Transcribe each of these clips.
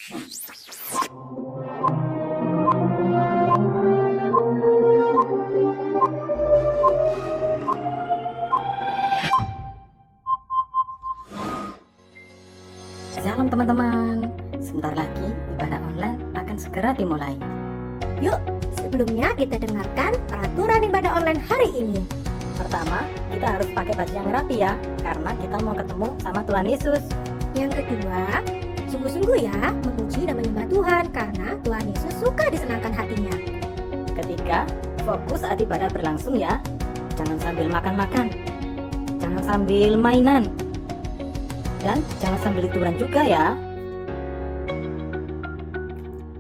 Shalom teman-teman, sebentar lagi ibadah online akan segera dimulai. Yuk, sebelumnya kita dengarkan peraturan ibadah online hari ini. Pertama, kita harus pakai baju yang rapi ya, karena kita mau ketemu sama Tuhan Yesus. Yang kedua, sungguh-sungguh ya memuji dan menyembah Tuhan karena Tuhan Yesus suka disenangkan hatinya. Ketiga, fokus saat ibadah berlangsung ya. Jangan sambil makan-makan, jangan sambil mainan, dan jangan sambil liburan juga ya.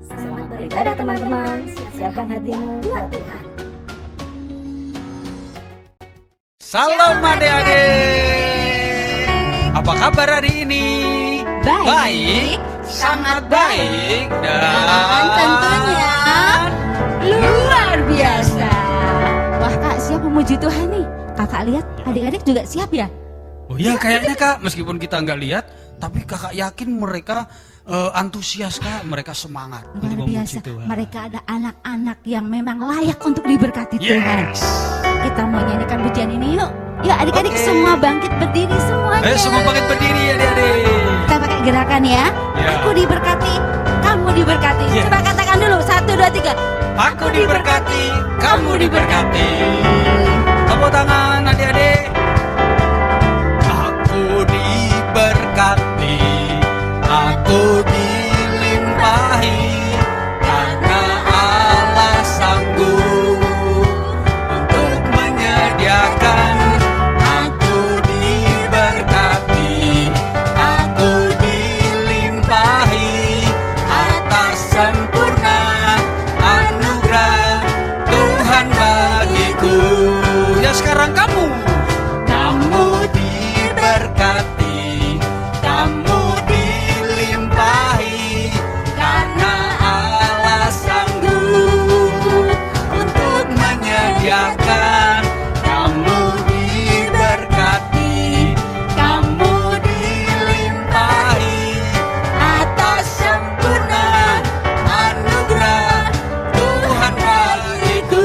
Selamat beribadah teman-teman, siapkan hatimu buat Tuhan. Salam adik-adik. Apa kabar hari ini? Baik, sangat baik dan tentunya luar biasa. Wah kak, siap memuji Tuhan nih. Kakak lihat adik-adik juga siap ya? Oh iya kayaknya kak, meskipun kita nggak lihat, tapi kakak yakin mereka antusias kak, mereka semangat untuk Luar memuji biasa, Tuhan. mereka ada anak-anak yang memang layak untuk diberkati Tuhan. Yes. Kita mau nyanyikan pujian ini yuk. Yuk adik-adik semua bangkit berdiri semuanya. Semua bangkit berdiri adik-adik. Kita pakai gerakan ya. Ya. Aku diberkati, kamu diberkati. Yes. Coba katakan dulu, 1, 2, 3. Aku diberkati, kamu diberkati. Tepuk tangan adik-adik. Aku diberkati, aku dilimpahi, karena Allah sanggup untuk menyediakan. Aku diberkati, aku dilimpahi atas sempurna anugerah Tuhan bagiku. Ya sekarang kamu diberkati, kamu dilimpahi, karena Allah sanggup untuk menyediakan. Kamu diberkati, kamu dilimpahi atas sempurna anugerah Tuhan bagiku.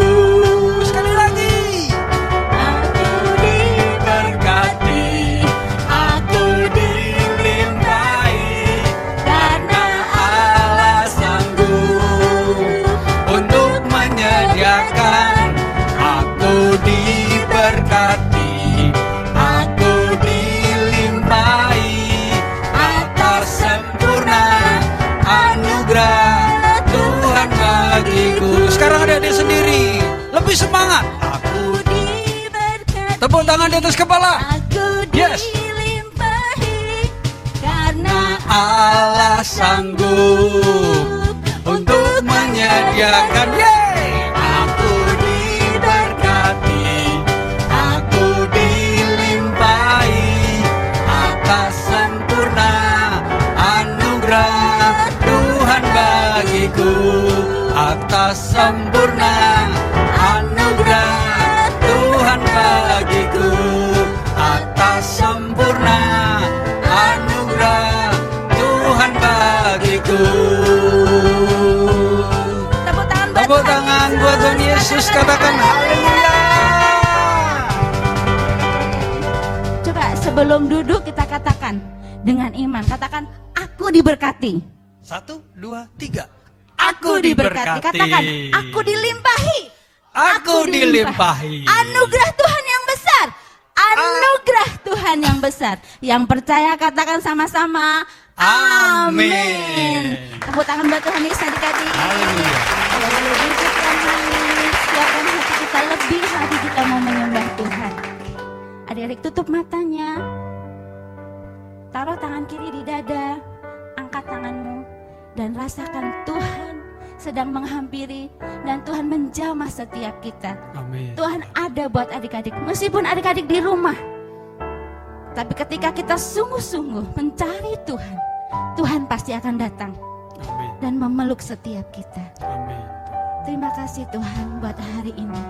Sekali lagi. Aku diberkati, aku dilimpahi, karena Allah sanggup untuk menyediakan. Aku diberkati, aku dilimpahi atas sempurna anugerah Tuhan bagiku. Sekarang adik-adik sendiri, lebih semangat. Aku Diberkati, tepuk tangan di atas kepala. aku Yes. dilimpahi, karena Allah sanggup untuk menyediakan. Yeay! Aku diberkati, aku dilimpahi atas sempurna anugerah Tuhan bagiku. Atas sempurna anugerah Tuhan bagiku. Atas sempurna anugerah Tuhan bagiku. tepuk tangan buat Tepuk tangan buat Tuhan Tuhan Yesus, katakan haleluya. Coba sebelum duduk kita katakan dengan iman, katakan aku diberkati. 1, 2, 3. Aku diberkati. Katakan aku dilimpahi. Aku dilimpahi. Anugerah Tuhan yang besar. Anugerah Tuhan yang besar. Yang percaya katakan sama-sama. Amin. Tepuk tangan buat Tuhan Yesus adik-adik. Haleluya. Kalau duduk kami siapkan hati kita lebih lagi, kita mau menyembah Tuhan. Adik-adik tutup matanya. Taruh tangan kiri di dada. Angkat tanganmu dan rasakan Tuhan sedang menghampiri dan Tuhan menjamah setiap kita. Amin. Tuhan ada buat adik-adik, meskipun adik-adik di rumah. Tapi ketika kita sungguh-sungguh mencari Tuhan, Tuhan pasti akan datang Amin. dan memeluk setiap kita. Amin. Terima kasih Tuhan buat hari ini.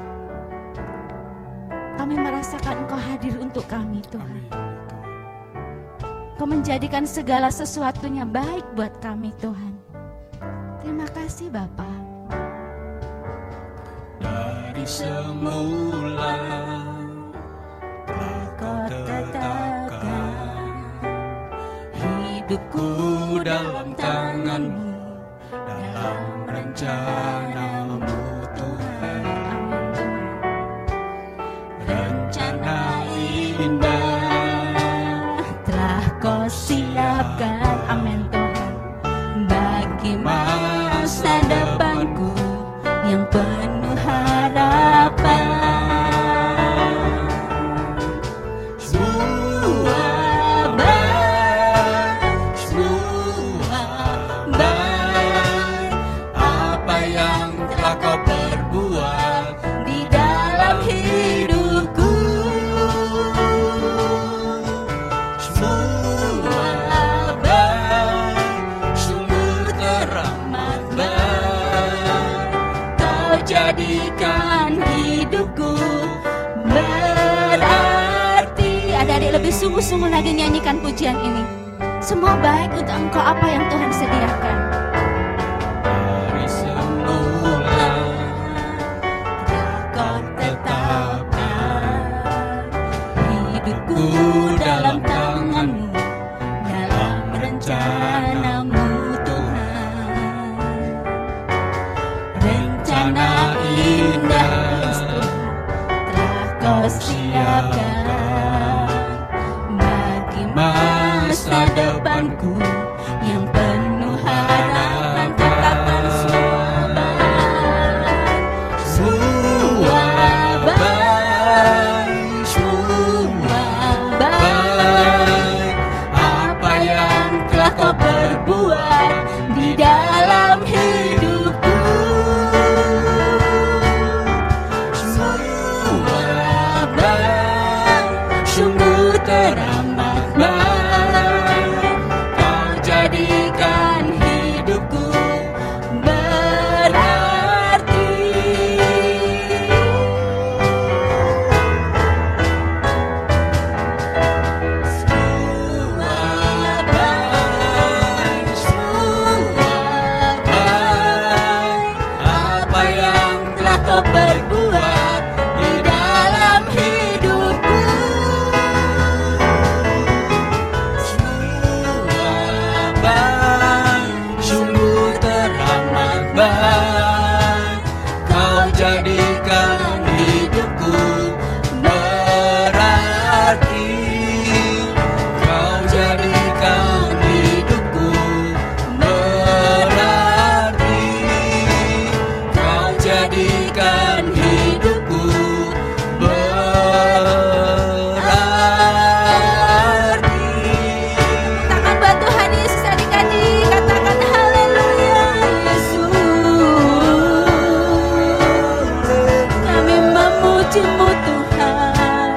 Kami merasakan Engkau hadir untuk kami Tuhan. Amin. Kau menjadikan segala sesuatunya baik buat kami Tuhan. Terima kasih Bapa. Dari semula telah Kau tetapkan hidupku dalam tangan-Mu, dalam rencana-Mu Tuhan. Rencana indah Telah Kau siapkan, amin Tuhan, bagi masa depanku yang penuh harapan. Semua baik apa yang telah Kau perbuat di dalam hidupku. semua baik, sungguh teramat baik. Kau jadikan hidupku berarti. Adik-adik lebih sungguh-sungguh lagi nyanyikan pujian ini. Semua baik untuk engkau apa yang Tuhan sediakan. Dari semula Kau tetapkan hidupku dalam tangan-Mu, dalam rencana-Mu Tuhan. Rencana indah telah Kau siapkan bagi masa depanku yang penuh harapan. Katakan semua baik, semua baik, semua baik. Apa yang telah Kau perbuat di dalam hidupku. Semua baik, sungguh teramat baik. Kau jadikan hidupku berarti. Semua baik, semua baik. Apa yang telah Kau perbuat di dalam hidupku. semua baik, sungguh teramat baik. Kau jadikan hidupku berarti. Kau jadikan hidupku berarti. Kau jadikan hidupku berarti. Tangan buat Tuhan Yesus adik-adik, katakan haleluya Yesus. Kami memuji-Mu Tuhan,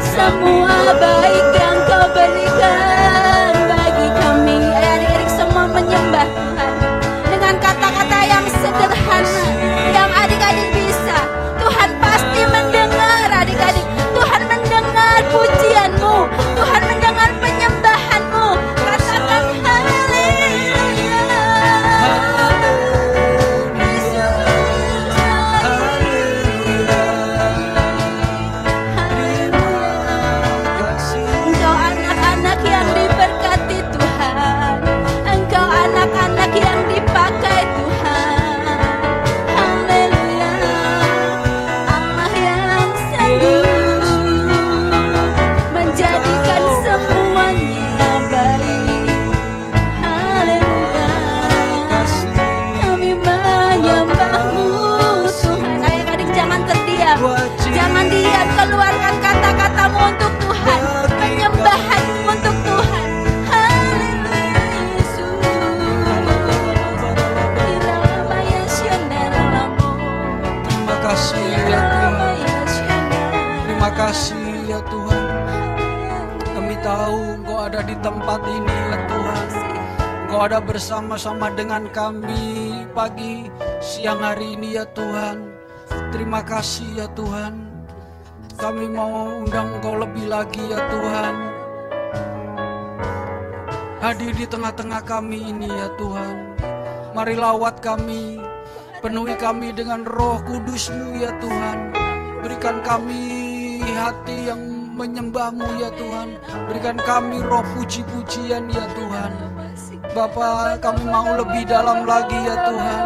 semua baik yang Kau berikan bagi kami. Adik-adik semua menyembah Tuhan dengan kata-kata yang sederhana, yang adik-adik bisa. Tuhan pasti mendengar adik-adik. Tuhan mendengar pujian-Mu, Tuhan mendengar penyembahan-Mu. Katakan haleluya. Engkau anak-anak yang diberkati Tuhan, Engkau anak-anak yang dipakai Tuhan. Haleluya. Allah yang sanggup menjadikan semuanya baik. Haleluya. Kami menyembah-Mu Tuhan. Adik-adik jangan terdiam, jangan diam, keluarkan kata-katamu untuk Tuhan, penyembahanmu untuk Tuhan. Haleluya Yesus. Iramaya syandaralamu. Terima kasih ya Tuhan. Iramaya syandar. Terima kasih ya Tuhan. Kami tahu Engkau ada di tempat ini ya Tuhan. Engkau ada bersama-sama dengan kami pagi siang hari ini ya Tuhan. Terima kasih ya Tuhan. Kami mau undang Engkau lebih lagi ya Tuhan. hadir di tengah-tengah kami ini ya Tuhan. Mari lawat kami, penuhi kami dengan Roh Kudus-Mu ya Tuhan. Berikan kami hati yang menyembah-Mu ya Tuhan. Berikan kami roh puji-pujian ya Tuhan. Bapa, kami mau lebih dalam lagi ya Tuhan.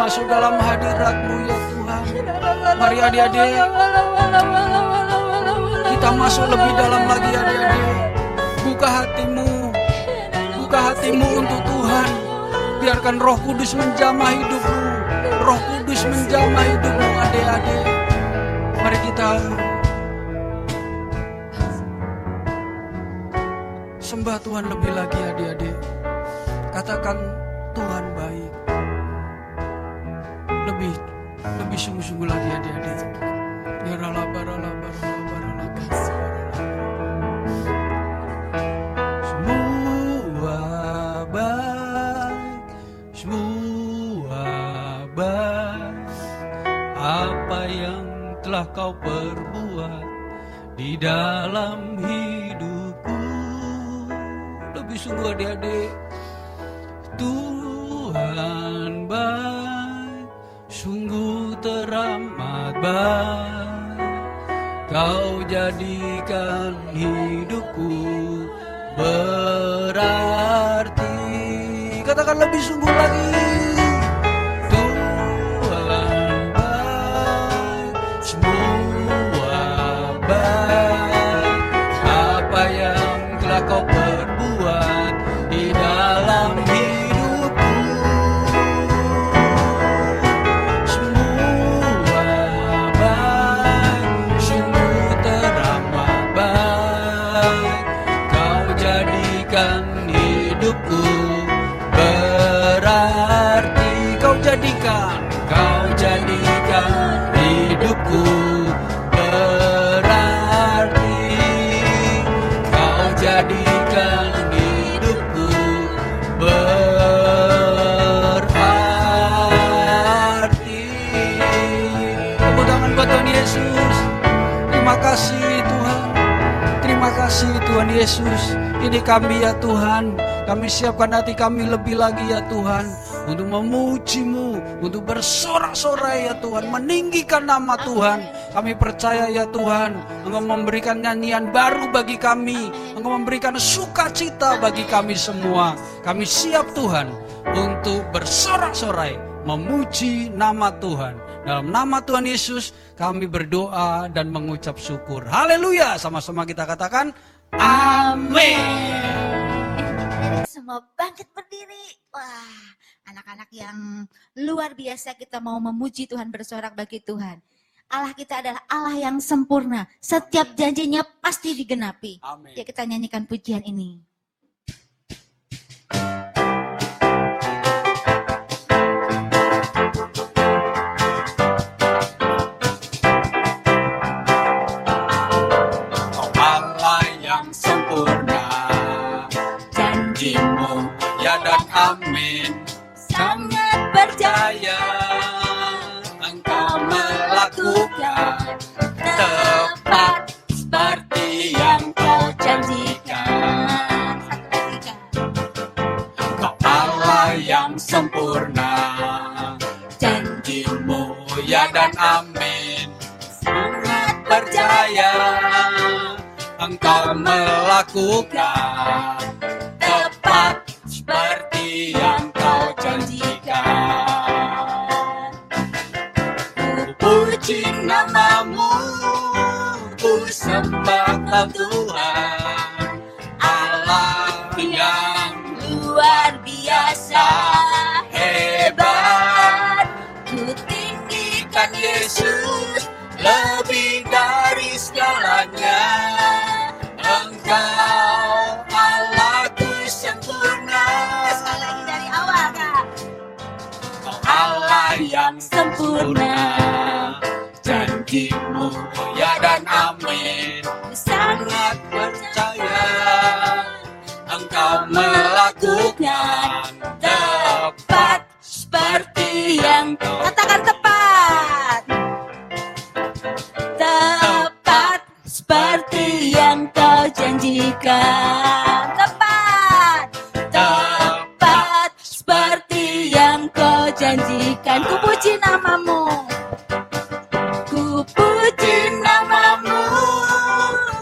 Masuk dalam hadirat-Mu ya Tuhan. Mari adik-adik, kita masuk lebih dalam lagi adik-adik. Buka hatimu untuk Tuhan. Biarkan Roh Kudus menjamah hidupmu. Roh Kudus menjamah hidupmu adik-adik. Mari kita sembah Tuhan lebih lagi adik-adik. Katakan Tuhan baik. Lebih sungguh-sungguh lagi adik-adik. Semua baik. Apa yang telah kau perbuat di dalam hidupku. Lebih sungguh adik-adik. Tuhan baik, sungguh teramat baik. Kau jadikan hidupku berarti. Katakan lebih sungguh lagi. Tuhan baik, semua baik. Apa yang telah kau perbuat di dalam hidupku. Semua baik, sungguh teramat baik. Kau jadikan hidupku berarti. Kau jadikan hidupku berarti. Kau jadikan hidupku berarti. Tepuk tangan buat Tuhan Yesus. Terima kasih Tuhan. Terima kasih Tuhan Yesus. Ini kami ya Tuhan. Kami siapkan hati kami lebih lagi ya Tuhan. Untuk memuji-Mu, untuk bersorak-sorai ya Tuhan, meninggikan nama Tuhan. Kami percaya ya Tuhan, Engkau memberikan nyanyian baru bagi kami. Engkau memberikan sukacita bagi kami semua. Kami siap Tuhan untuk bersorak-sorai, memuji nama Tuhan. Dalam nama Tuhan Yesus kami berdoa dan mengucap syukur. Haleluya. Sama-sama kita katakan amin. Semua bangkit berdiri. Wah, anak-anak yang luar biasa, kita mau memuji Tuhan, bersorak bagi Tuhan. Allah kita adalah Allah yang sempurna. Setiap janjinya pasti digenapi. Amin. Ya, kita nyanyikan pujian ini. Kau Allah yang sempurna, janji-Mu ya dan amin. Sangat percaya Engkau melakukan tepat seperti yang Kau janjikan. Kau Allah yang sempurna, janji-Mu ya dan amin. Sangat percaya Engkau melakukan tepat seperti yang Kau janjikan. Ku puji nama-Mu, ku sembah Kau Tuhan, Allah yang luar biasa hebat. ku tinggikan Kan Yesus lebih dari segalanya. Engkau Allahku sempurna. sekali lagi dari awal, Kak. Kau Allah yang Sempurna, janji-Mu ya dan amin. Sangat percaya Engkau melakukan tepat seperti yang Kau katakan tepat, tepat seperti yang Kau janjikan. Tepat, janjikan ku puji namamu. Ku puji namamu,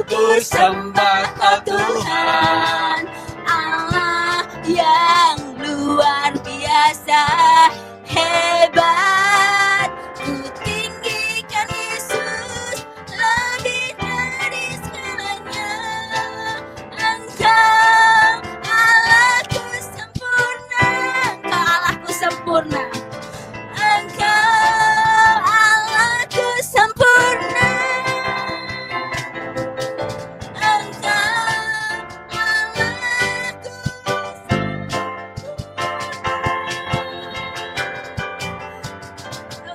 ku sembah kau Tuhan, Allah yang luar biasa hebat. Ku tinggikan Yesus lebih dari segalanya. Engkau Allahku sempurna, Engkau Allahku sempurna, Engkau Allahku sempurna, Engkau Allahku sempurna.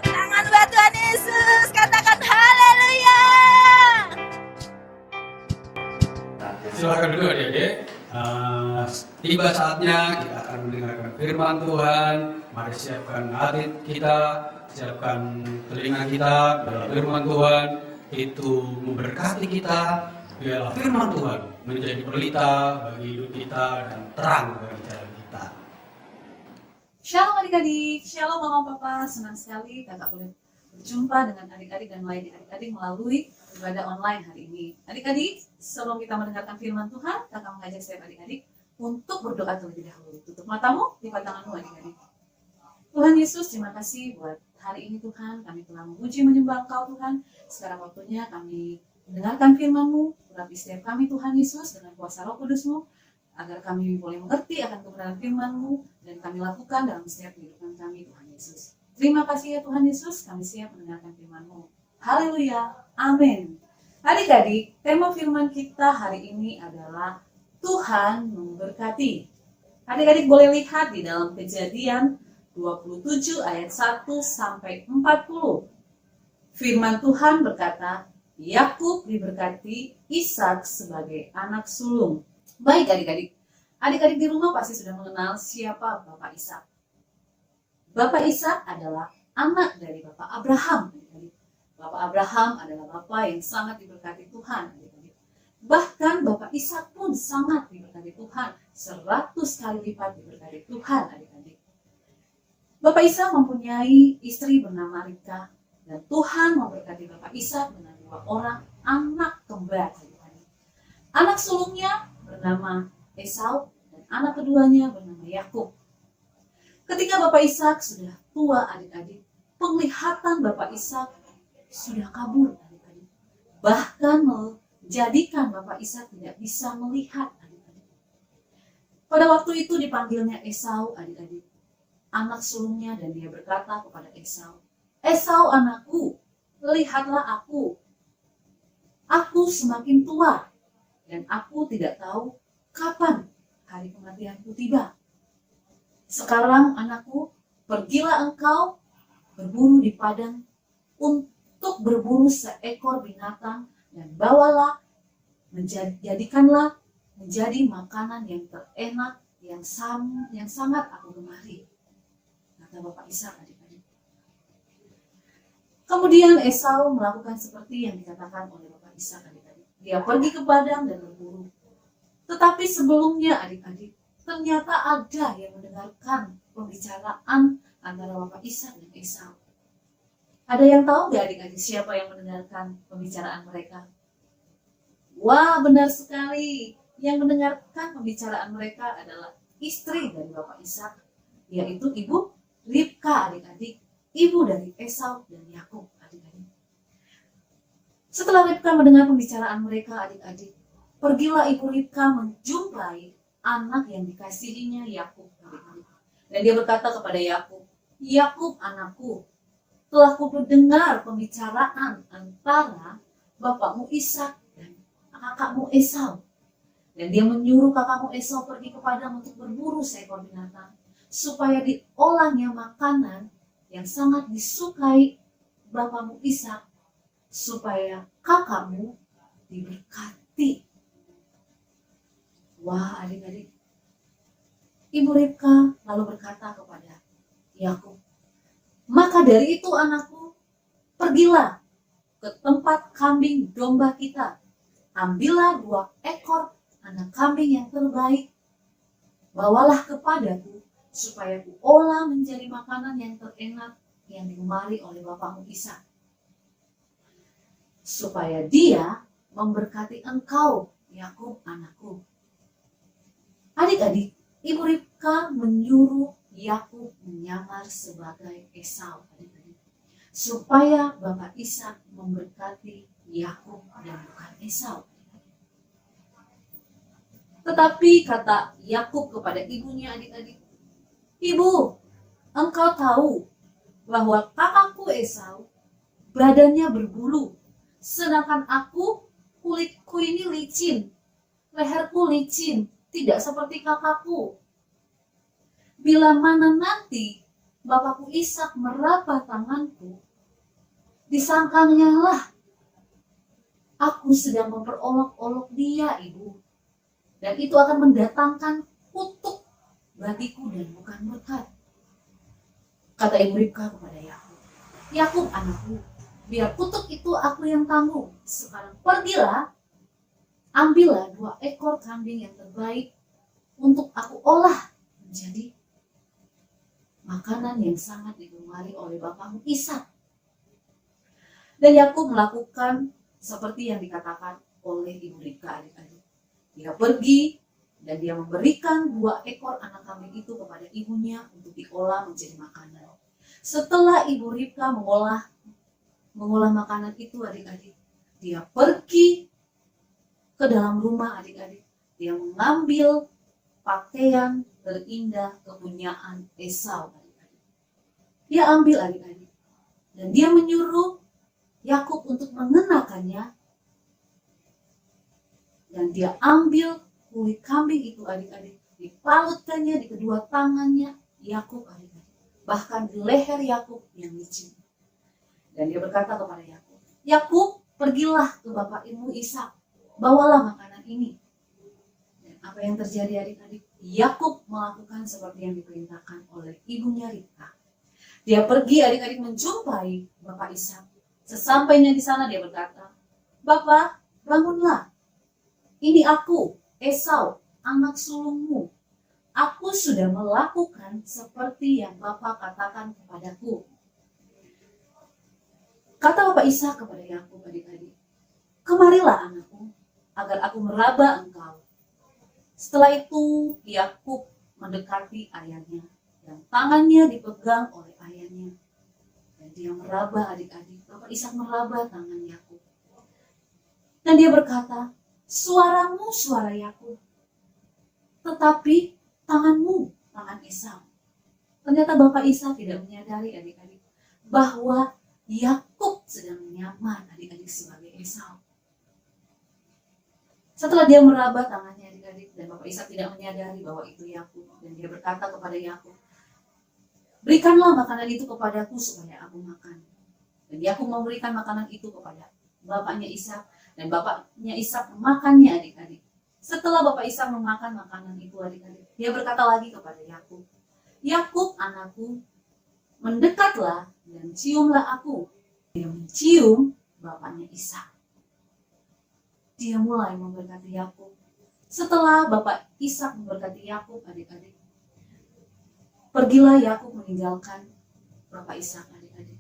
Tangan buat Tuhan Yesus, katakan haleluya. Silakan dulu adik-adik. Tiba saatnya kita akan mendengarkan firman Tuhan. Mari siapkan hati kita, siapkan telinga kita. Biarlah firman Tuhan itu memberkati kita. Biarlah firman Tuhan menjadi pelita bagi hidup kita dan terang bagi jalan kita. Shalom adik-adik, shalom mama papa, senang sekali kakak boleh berjumpa dengan adik-adik dan melayani adik-adik melalui ibadah online hari ini. Adik-adik, sebelum kita mendengarkan firman Tuhan, kakak mengajak setiap adik-adik untuk berdoa terlebih dahulu. Tutup matamu, lipat tanganmu adik-adik. Tuhan Yesus, terima kasih buat hari ini Tuhan, kami telah memuji menyembah Engkau Tuhan. Sekarang waktunya kami mendengarkan firman-Mu, urapi setiap kami Tuhan Yesus dengan kuasa Roh Kudus-Mu, agar kami boleh mengerti akan kebenaran firman-Mu dan kami lakukan dalam setiap kehidupan kami Tuhan Yesus. Terima kasih ya Tuhan Yesus, kami siap mendengarkan firman-Mu. Haleluya, amin. Adik-adik, tema firman kita hari ini adalah Tuhan memberkati. Adik-adik boleh lihat di dalam Kejadian 27 ayat 1 sampai 40. Firman Tuhan berkata, Yakub diberkati Ishak sebagai anak sulung. Baik adik-adik, adik-adik di rumah pasti sudah mengenal siapa Bapak Ishak. Bapak Ishak adalah anak dari Bapak Abraham. Bapak Abraham adalah Bapak yang sangat diberkati Tuhan. Bahkan Bapak Ishak pun sangat diberkati Tuhan, 100 kali lipat diberkati Tuhan adik-adik. Bapak Ishak mempunyai istri bernama Ribka, dan Tuhan memberkati Bapak Ishak dengan 2 orang anak kembar adik-adik. Anak sulungnya bernama Esau dan anak keduanya bernama Yakub. Ketika Bapak Ishak sudah tua adik-adik, penglihatan Bapak Ishak sudah kabur adik-adik. Bahkan menjadikan Bapak Ishak tidak bisa melihat adik-adik. Pada waktu itu dipanggilnya Esau adik-adik, anak sulungnya, dan dia berkata kepada Esau, Esau anakku, lihatlah aku. Aku semakin tua dan aku tidak tahu kapan hari kematianku tiba. Sekarang anakku, pergilah engkau berburu di padang untuk berburu seekor binatang dan bawalah, jadikanlah menjadi makanan yang terenak yang sangat aku gemari, kata Bapak Ishak adik-adik. Kemudian Esau melakukan seperti yang dikatakan oleh Bapak Ishak adik-adik. Dia pergi ke padang dan berburu. Tetapi sebelumnya adik-adik, ternyata ada yang mendengarkan pembicaraan antara Bapak Ishak dan Esau. Ada yang tahu gak adik-adik siapa yang mendengarkan pembicaraan mereka? Wah, benar sekali. Yang mendengarkan pembicaraan mereka adalah istri dari Bapak Ishak, yaitu Ibu Ribka adik-adik, ibu dari Esau dan Yakub adik-adik. Setelah Ribka mendengar pembicaraan mereka adik-adik, pergilah Ibu Ribka menjumpai anak yang dikasihinya Yakub adik-adik. Dan dia berkata kepada Yakub, Yakub anakku, telah kudengar pembicaraan antara bapakmu Ishak dan kakakmu Esau. Dan dia menyuruh kakakmu Esau pergi ke padang untuk berburu seekor binatang, supaya diolahnya makanan yang sangat disukai bapakmu Ishak, supaya kakakmu diberkati. Wah adik-adik, Ibu Ribka lalu berkata kepada Yakub, maka dari itu anakku, pergilah ke tempat kambing domba kita, ambillah 2 ekor anak kambing yang terbaik, bawalah kepadaku, supaya kuolah menjadi makanan yang terenak yang digemari oleh bapakmu Ishak, supaya dia memberkati engkau, Yakub anakku. Adik-adik, Ibu Ribka menyuruh Yakub menyamar sebagai Esau, adik-adik, supaya Bapak Ishak memberkati Yakub dan bukan Esau. Tetapi kata Yakub kepada ibunya, adik-adik, "Ibu, engkau tahu bahwa kakakku Esau badannya berbulu, sedangkan aku kulitku ini licin, leherku licin, tidak seperti kakakku. Bila mana nanti bapakku Ishak meraba tanganku, disangkanya lah aku sedang memperolok-olok dia, Ibu. Dan itu akan mendatangkan kutuk bagiku dan bukan berkat." Kata Ibu Ribka kepada Yakub, "Yakub anakku, biar kutuk itu aku yang tanggung. Sekarang pergilah, ambillah 2 ekor kambing yang terbaik untuk aku olah menjadi makanan yang sangat digemari oleh bapakmu Ishak." Dan Yakub melakukan seperti yang dikatakan oleh Ibu Ribka, adik-adik. Dia pergi dan dia memberikan 2 ekor anak kambing itu kepada ibunya untuk diolah menjadi makanan. Setelah Ibu Ribka mengolah makanan itu, adik-adik, dia pergi ke dalam rumah, adik-adik. Dia mengambil pakaian terindah kepunyaan Esau, adik-adik. Dia ambil, adik-adik, dan dia menyuruh Yakub untuk mengenakannya. Dan dia ambil kulit kambing itu, adik-adik, dipalutkannya di kedua tangannya Yakub, adik-adik, bahkan di leher Yakub yang licin. Dan dia berkata kepada Yakub, "Yakub, pergilah ke bapakmu Ishak, bawalah makanan ini." Dan apa yang terjadi, adik-adik? Yakub melakukan seperti yang diperintahkan oleh ibunya Ribka. Dia pergi, adik-adik, menjumpai bapak Ishak. Sesampainya di sana dia berkata, "Bapak, bangunlah. Ini aku, Esau, anak sulungmu. Aku sudah melakukan seperti yang Bapak katakan kepadaku." Kata Bapak Ishak kepada Yakub, adik-adik, "Kemarilah anakku, agar aku meraba engkau." Setelah itu Yakub mendekati ayahnya, dan tangannya dipegang oleh ayahnya. Dan dia meraba, adik-adik. Bapak Ishak meraba tangan Yakub. Dan dia berkata, "Suaramu suara Yakub, tetapi tanganmu tangan Esau." Ternyata Bapak Ishak tidak menyadari, adik-adik, bahwa Yakub sedang menyamar, adik-adik, sebagai Esau. Setelah dia meraba tangannya, adik-adik, dan Bapak Ishak tidak menyadari bahwa itu Yakub, dan dia berkata kepada Yakub, "Berikanlah makanan itu kepadaku supaya aku makan." Dan Yakub memberikan makanan itu kepada bapaknya Ishak, dan bapaknya Ishak memakannya, adik-adik. Setelah Bapak Ishak memakan makanan itu, adik-adik, dia berkata lagi kepada Yakub, "Yakub anakku, mendekatlah dan ciumlah aku." Dia mencium bapaknya Ishak. Dia mulai memberkati Yakub. Setelah Bapak Ishak memberkati Yakub, adik-adik, pergilah Yakub meninggalkan Bapak Ishak, adik-adik.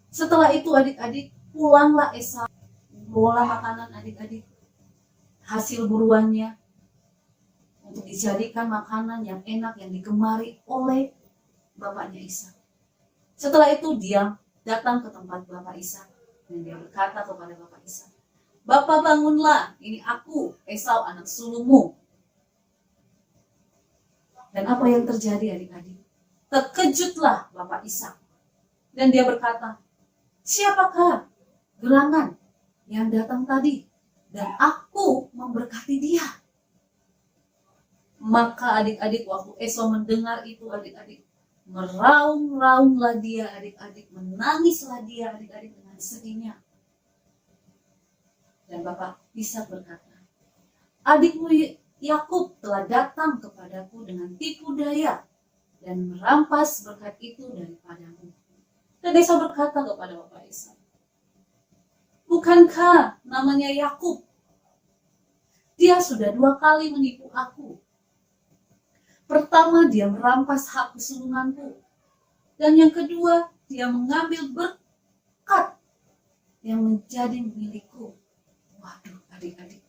Setelah itu, adik-adik, pulanglah Esau, membawa makanan, adik-adik, hasil buruannya, untuk dijadikan makanan yang enak yang digemari oleh bapaknya Ishak. Setelah itu dia datang ke tempat Bapak Ishak, dan dia berkata kepada Bapak Ishak, "Bapak, bangunlah, ini aku, Esau anak sulungmu." Dan apa yang terjadi, adik-adik? Terkejutlah Bapak Ishak, dan dia berkata, "Siapakah gerangan yang datang tadi, dan aku memberkati dia?" Maka adik-adik, waktu Esau mendengar itu, adik-adik, meraung-raunglah dia, adik-adik, menangislah dia, adik-adik, dengan sedihnya. Dan Bapak Ishak berkata, "Adikmu Yakub telah datang kepadaku dengan tipu daya dan merampas berkat itu daripadamu." Dan Esau berkata kepada Bapak Ishak, "Bukankah namanya Yakub? Dia sudah 2 kali menipu aku. Pertama, dia merampas hak kesulunganku. Dan yang kedua, dia mengambil berkat yang menjadi milikku. Waduh, adik-adik.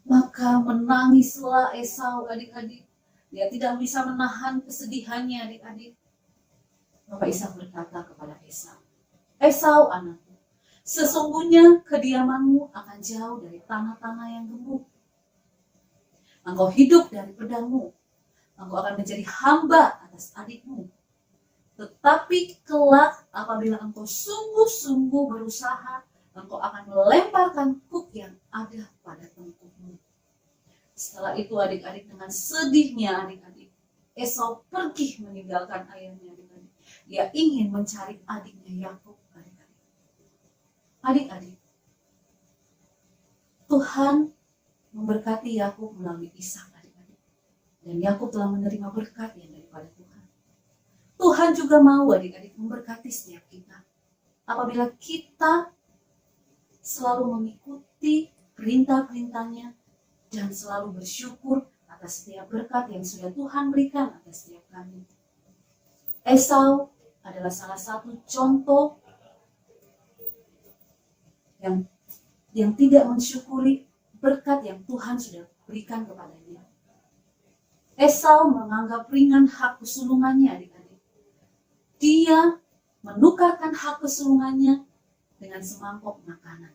Maka menangislah Esau, adik-adik. Dia tidak bisa menahan kesedihannya, adik-adik. Bapak Ishak berkata kepada Esau, Esau anakku, sesungguhnya kediamanmu akan jauh dari tanah-tanah yang gemuk. Engkau hidup dari pedangmu. Engkau akan menjadi hamba atas adikmu. Tetapi kelak apabila engkau sungguh-sungguh berusaha, engkau akan melemparkan kuk yang ada pada tengkukmu. Setelah itu adik-adik, dengan sedihnya adik-adik, Esau pergi meninggalkan ayahnya adik-adik. Dia ingin mencari adiknya Yakub adik-adik. Adik-adik, Tuhan memberkati Yakub melalui Ishak adik-adik. Dan Yakub telah menerima berkat yang daripada Tuhan. Tuhan juga mau adik-adik memberkati setiap kita. Apabila kita selalu mengikuti perintah-perintahnya dan selalu bersyukur atas setiap berkat yang sudah Tuhan berikan atas setiap kami. Esau adalah salah satu contoh yang tidak mensyukuri berkat yang Tuhan sudah berikan kepadanya. Esau menganggap ringan hak kesulungannya adik-adik. Dia menukarkan hak kesulungannya dengan semangkok makanan.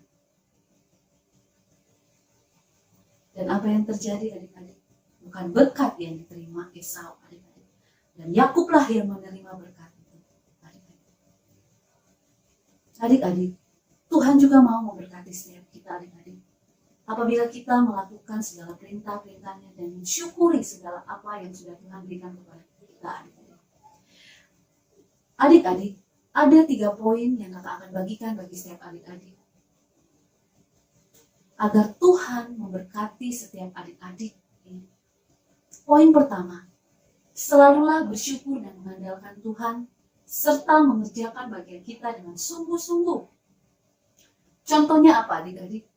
Dan apa yang terjadi adik-adik? Bukan berkat yang diterima Esau adik-adik. Dan Yakublah yang menerima berkat itu adik-adik. Adik-adik, Tuhan juga mau memberkati setiap kita adik-adik. Apabila kita melakukan segala perintah-perintahnya dan mensyukuri segala apa yang sudah Tuhan berikan kepada kita adik-adik. Adik-adik, ada 3 poin yang kakak akan bagikan bagi setiap adik-adik. Agar Tuhan memberkati setiap adik-adik. Poin pertama, selalulah bersyukur dan mengandalkan Tuhan, serta mengerjakan bagian kita dengan sungguh-sungguh. Contohnya apa adik-adik?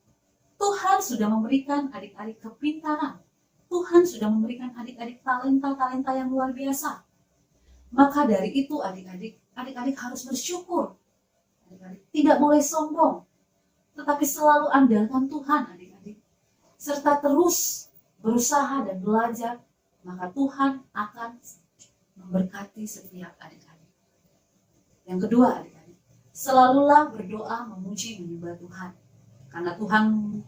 Tuhan sudah memberikan adik-adik kepintaran. Tuhan sudah memberikan adik-adik talenta-talenta yang luar biasa. Maka dari itu adik-adik harus bersyukur. Adik-adik tidak boleh sombong. Tetapi selalu andalkan Tuhan adik-adik. Serta terus berusaha dan belajar. Maka Tuhan akan memberkati setiap adik-adik. Yang kedua adik-adik, selalulah berdoa memuji menyembah Tuhan. Karena Tuhan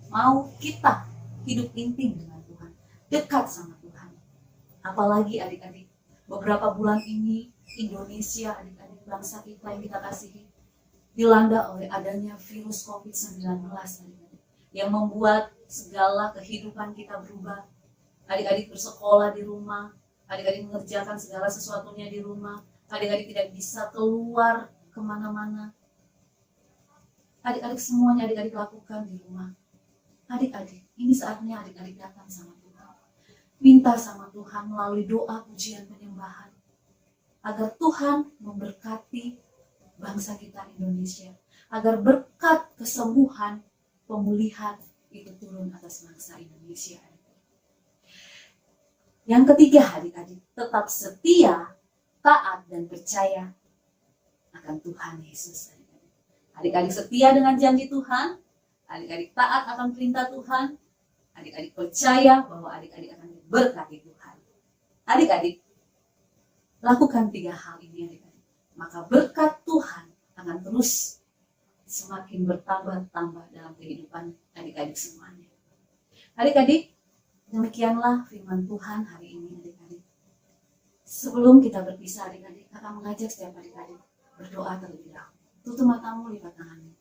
mau kita hidup intim dengan Tuhan. Dekat sama Tuhan. Apalagi adik-adik, beberapa bulan ini Indonesia adik-adik, bangsa kita yang kita kasihi, dilanda oleh adanya virus COVID-19 adik-adik, yang membuat segala kehidupan kita berubah. Adik-adik bersekolah di rumah, adik-adik mengerjakan segala sesuatunya di rumah, adik-adik tidak bisa keluar kemana-mana. Adik-adik semuanya adik-adik lakukan di rumah. Adik-adik, ini saatnya adik-adik datang sama Tuhan. Minta sama Tuhan melalui doa, pujian, penyembahan. Agar Tuhan memberkati bangsa kita Indonesia. Agar berkat kesembuhan, pemulihan itu turun atas bangsa Indonesia. Yang ketiga adik-adik, tetap setia, taat dan percaya akan Tuhan Yesus. Adik-adik setia dengan janji Tuhan, adik-adik taat akan perintah Tuhan, adik-adik percaya bahwa adik-adik akan diberkati Tuhan. Adik-adik, lakukan 3 hal ini adik-adik. Maka berkat Tuhan akan terus semakin bertambah-tambah dalam kehidupan adik-adik semuanya. Adik-adik, demikianlah firman Tuhan hari ini adik-adik. Sebelum kita berpisah adik-adik, kakak mengajak setiap adik-adik berdoa terlebih dahulu. Tutup matamu, lipat tanganmu.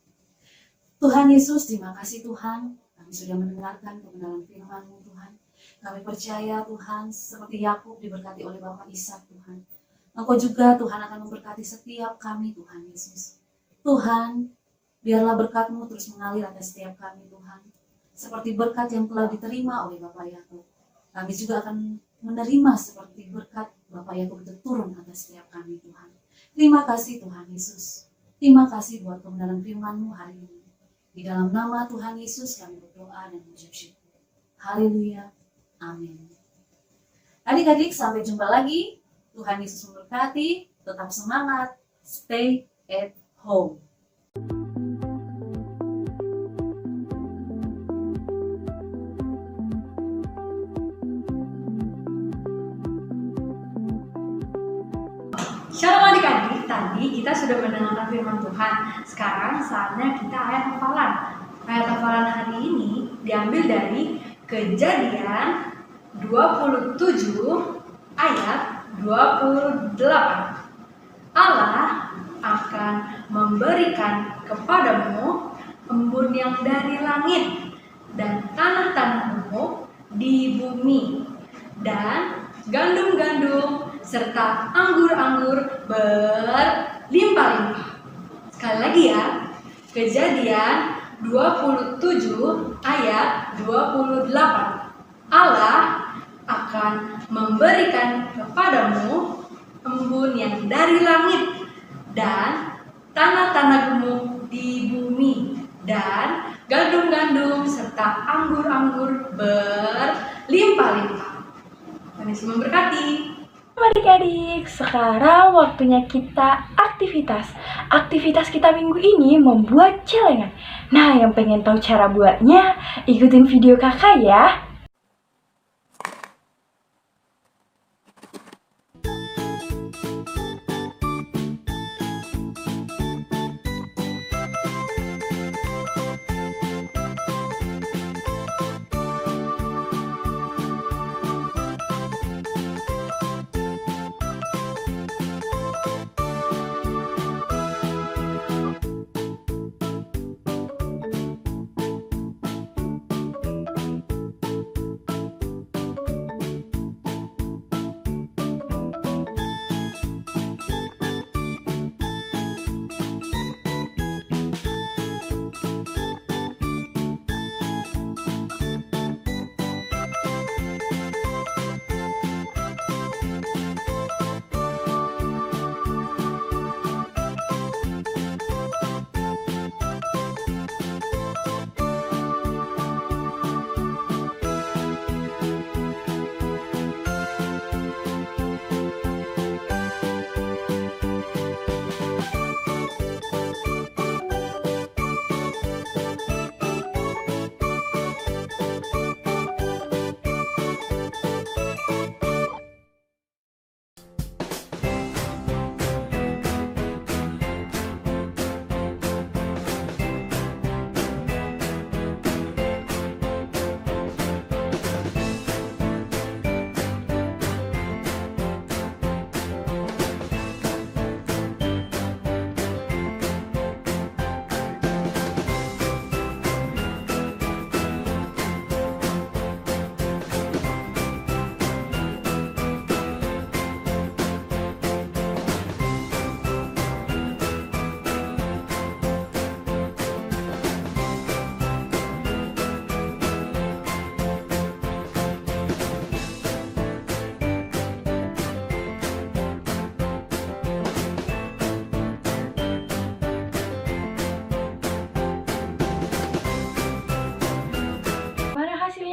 Tuhan Yesus, terima kasih Tuhan. Kami sudah mendengarkan kebenaran firman-Mu Tuhan. Kami percaya Tuhan, seperti Yakub diberkati oleh Bapak Ishak Tuhan. Engkau juga Tuhan akan memberkati setiap kami Tuhan Yesus. Tuhan, biarlah berkat-Mu terus mengalir atas setiap kami Tuhan. Seperti berkat yang telah diterima oleh Bapak Yakub. Kami juga akan menerima seperti berkat Bapak Yakub itu turun atas setiap kami Tuhan. Terima kasih Tuhan Yesus. Terima kasih buat kebenaran firman-Mu hari ini. Di dalam nama Tuhan Yesus kami berdoa dan mengucap syukur. Haleluya. Amin. Adik-adik, sampai jumpa lagi. Tuhan Yesus memberkati. Tetap semangat. Stay at home. Shalom adik-adik, tadi kita sudah mendengarkan firman Tuhan. Sekarang saatnya kita ayat hafalan. Ayat hafalan hari ini diambil dari Kejadian 27 ayat 28. Allah akan memberikan kepadamu embun yang dari langit dan tanah-tanahmu di bumi, dan gandum-gandum serta anggur-anggur berlimpah-limpah. Sekali lagi ya, Kejadian 27 ayat 28. Allah akan memberikan kepadamu embun yang dari langit dan tanah-tanahmu di bumi, dan gandum-gandum serta anggur-anggur berlimpah-limpah. Tuhan Yesus memberkati. Adik-adik, sekarang waktunya kita aktivitas. Aktivitas kita minggu ini membuat celengan. Nah, yang pengen tahu cara buatnya, ikutin video kakak ya.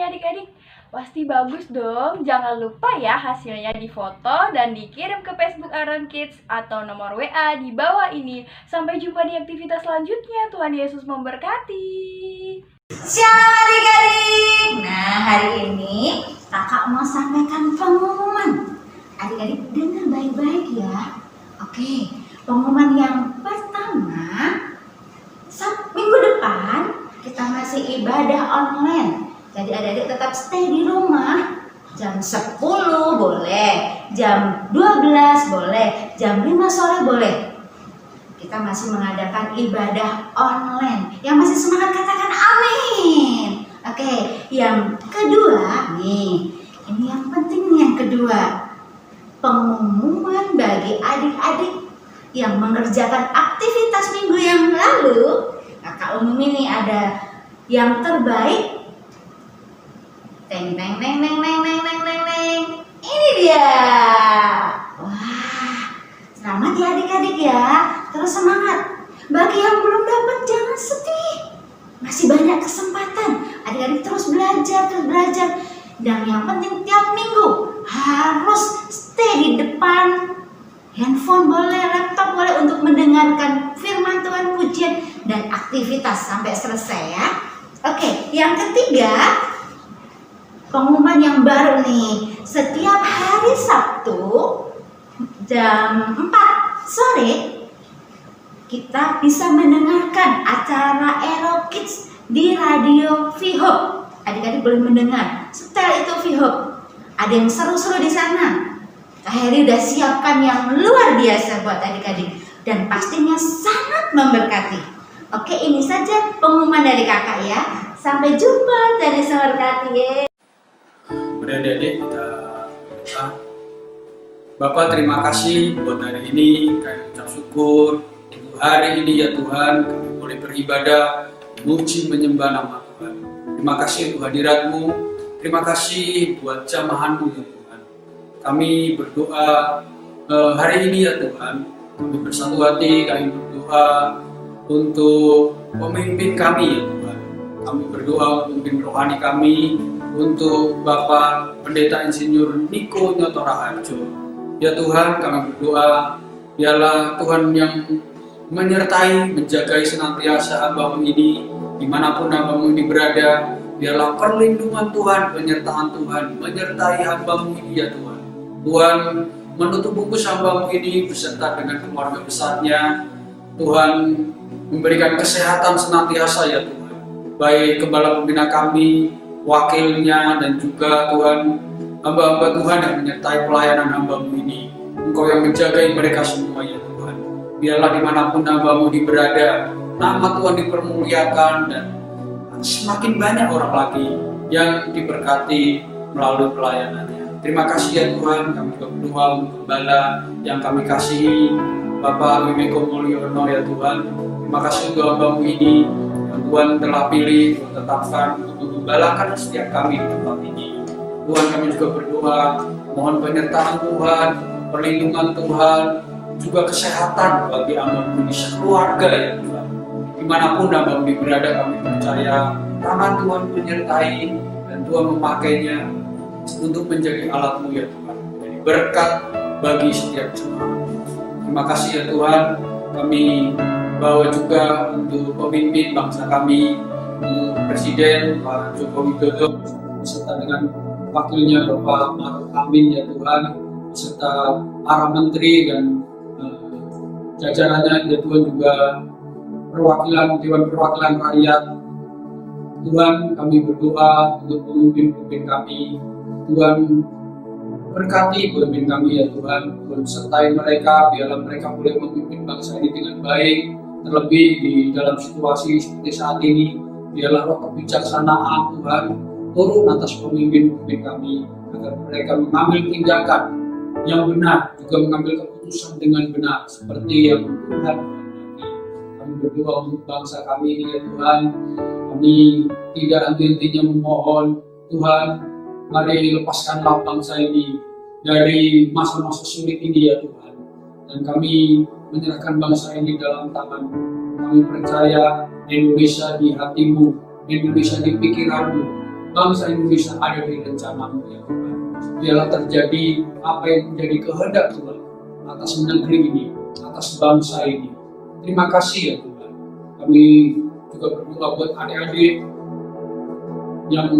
Adik-adik, pasti bagus dong. Jangan lupa ya hasilnya difoto dan dikirim ke Facebook Aaron Kids atau nomor WA di bawah ini. Sampai jumpa di aktivitas selanjutnya. Tuhan Yesus memberkati. Shalom adik-adik. Nah, hari ini kakak mau sampaikan pengumuman. Adik-adik dengar baik-baik ya. Oke, pengumuman yang pertama, minggu depan kita masih ibadah online. Jadi adik-adik tetap stay di rumah. Jam 10 boleh, jam 12 boleh, jam 5 sore boleh. Kita masih mengadakan ibadah online. Yang masih semangat katakan amin. Oke, yang kedua nih, ini yang penting nih yang kedua. Pengumuman bagi adik-adik yang mengerjakan aktivitas minggu yang lalu. Kakak umum ini ada yang terbaik. Teng teng teng teng teng teng teng teng teng. Ini dia. Wah, selamat ya adik-adik ya. Terus semangat. Bagi yang belum dapat jangan sedih. Masih banyak kesempatan. Adik-adik terus belajar, terus belajar. Dan yang penting tiap minggu harus stay di depan handphone boleh, laptop boleh untuk mendengarkan firman Tuhan, pujian, dan aktivitas sampai selesai ya. Oke, yang ketiga, pengumuman yang baru nih. Setiap hari Sabtu jam 4 sore kita bisa mendengarkan acara Ero Kids di Radio V-Hope. Adik-adik boleh mendengar. Setel itu V-Hope. Ada yang seru-seru di sana. Kak Heri udah siapkan yang luar biasa buat adik-adik dan pastinya sangat memberkati. Oke, ini saja pengumuman dari kakak ya. Sampai jumpa dari memberkati ya. Adik-adik kita berdoa. Bapak, terima kasih buat hari ini. Kami ucap syukur untuk hari ini ya Tuhan, kami boleh beribadah, memuji, menyembah nama Tuhan. Terima kasih untuk hadirat-Mu. Terima kasih buat jamahan-Mu ya Tuhan. Kami berdoa hari ini ya Tuhan, kami bersatu hati, kami berdoa untuk pemimpin kami ya Tuhan. Kami berdoa untuk pemimpin rohani kami, untuk Bapak Pendeta Insinyur Niko Nyotora Harjo. Ya Tuhan, kami berdoa, biarlah Tuhan yang menyertai, menjagai senantiasa hamba-Mu ini, dimanapun hamba-Mu ini berada. Biarlah perlindungan Tuhan, penyertaan Tuhan menyertai hamba-Mu ini ya Tuhan. Tuhan menutup bungkus hamba-Mu ini beserta dengan keluarga besarnya. Tuhan memberikan kesehatan senantiasa ya Tuhan. Baik gembala pembina kami, wakilnya, dan juga Tuhan hamba-hamba Tuhan yang menyertai pelayanan hamba-Mu ini. Engkau yang menjagai mereka semua ya Tuhan. Biarlah dimanapun hamba-Mu ini berada, nama Tuhan dipermuliakan dan semakin banyak orang lagi yang diberkati melalui pelayanannya. Terima kasih ya Tuhan, kami berdoa untuk gembala yang kami kasihi, Bapak Wimeko Mulyono ya Tuhan. Terima kasih untuk hamba-Mu ini yang Tuhan telah pilih, Tuhan tetapkan untuk menggembalakan setiap kami di tempat ini. Tuhan, kami juga berdoa, mohon penyertaan Tuhan, perlindungan Tuhan, juga kesehatan bagi hamba-Mu ini sekeluarga ya Tuhan. Dimanapun hamba-Mu ini berada, kami percaya tangan Tuhan menyertai dan Tuhan memakainya untuk menjadi alat-Mu ya Tuhan, menjadi berkat bagi setiap jemaat. Terima kasih ya Tuhan, kami bawa juga untuk pemimpin bangsa kami, untuk Presiden Pak Joko Widodo, beserta dengan wakilnya Bapak Maruf Amin ya Tuhan, beserta para menteri dan jajarannya ya Tuhan, juga Dewan Perwakilan Rakyat. Tuhan, kami berdoa untuk pemimpin-pemimpin kami. Tuhan, berkati pemimpin kami ya Tuhan. Tuhan sertai mereka, biarlah mereka boleh memimpin bangsa ini dengan baik. Terlebih di dalam situasi seperti saat ini, biarlah roh kebijaksanaan Tuhan turun atas pemimpin-pemimpin kami, agar mereka mengambil tindakan yang benar, juga mengambil keputusan dengan benar, seperti yang Tuhan kehendaki. Kami berdoa untuk bangsa kami ini ya Tuhan. Kami tidak henti-hentinya memohon, Tuhan, mari lepaskanlah bangsa ini dari masa-masa sulit ini ya Tuhan. Dan kami menyerahkan bangsa ini dalam tangan. Kami percaya Indonesia di hati-Mu, Indonesia di pikiran-Mu, bangsa Indonesia ada di rencana-Mu ya Tuhan. Biarlah terjadi apa yang menjadi kehendak Tuhan atas negeri ini, atas bangsa ini. Terima kasih ya Tuhan. Kami juga berdoa buat adik-adik yang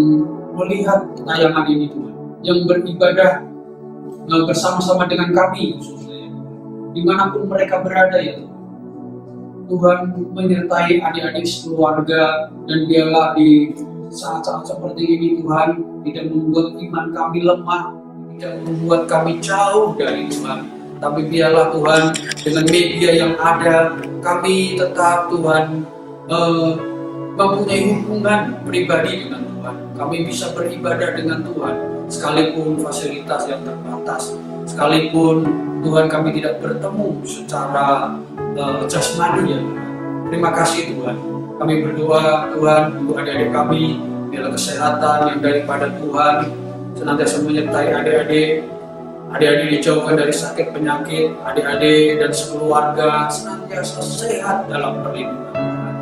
melihat tayangan ini Tuhan, yang beribadah bersama-sama dengan kami khususnya ya Tuhan, dimanapun mereka berada ya Tuhan. Tuhan menyertai adik-adik sekeluarga, dan biarlah di saat-saat seperti ini Tuhan tidak membuat iman kami lemah, tidak membuat kami jauh dari Tuhan, tapi biarlah Tuhan dengan media yang ada kami tetap Tuhan mempunyai hubungan pribadi dengan Tuhan. Kami bisa beribadah dengan Tuhan sekalipun fasilitas yang terbatas, sekalipun Tuhan kami tidak bertemu secara jasmani ya Tuhan. Terima kasih Tuhan. Kami berdoa Tuhan untuk adik-adik kami, biarlah kesehatan yang daripada Tuhan senantiasa menyertai adik-adik dijauhkan dari sakit penyakit, adik-adik dan sekeluarga senantiasa sehat dalam perlindungan Tuhan.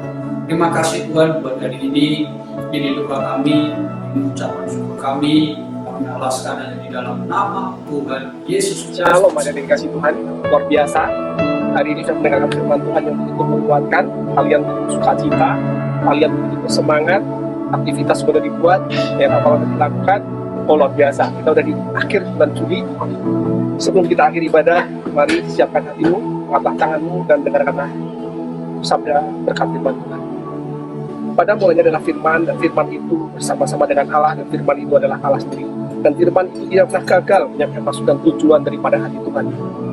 Terima kasih Tuhan buat hari ini doa kami, ini ucapan syukur kami kami alaskan hanya di dalam nama Tuhan Yesus. Shalom, ada yang dikasih Tuhan, luar biasa. Hari ini saya mendengarkan firman Tuhan yang begitu menguatkan. Kalian begitu sukacita, kalian begitu semangat, aktivitas sudah dibuat, yang apa yang dilakukan. Oh, luar biasa. Kita udah di akhir bulan Juli. Sebelum kita akhir ibadah, mari siapkan hatimu, angkatlah tanganmu, dan dengarkanlah sabda berkat firman Tuhan. Pada mulanya adalah firman, dan firman itu bersama-sama dengan Allah, dan firman itu adalah Allah sendiri. Dan firman itu tidak pernah gagal menyampaikan maksud dan tujuan daripada hati Tuhan.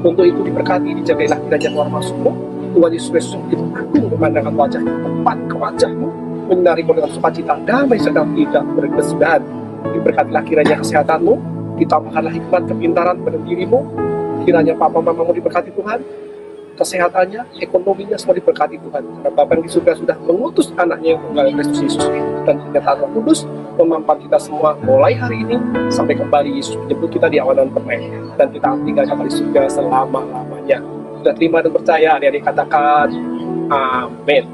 Untuk itu diberkati, dijagailah kiranya keluar masukmu. Tuhan Yesus Kristus begitu agung memandangkan wajahnya, tepat ke wajahmu, menyinarimu dengan sukacita, damai sedang tidak berkesudahan. Diberkatilah kiranya kesehatanmu, ditambahkanlah hikmat kepintaran pada dirimu. Kiranya papa mamamu diberkati Tuhan, kesehatannya, ekonominya semua diberkati Tuhan. Karena Bapa yang di surga sudah mengutus anaknya yang tunggal Kristus Yesus, dan kenyataan Roh Kudus memampat kita semua mulai hari ini sampai kembali Yesus menjemput kita di awan permai, dan kita tinggal di surga selama-lamanya. Sudah terima dan percaya, adik-adik katakan amin.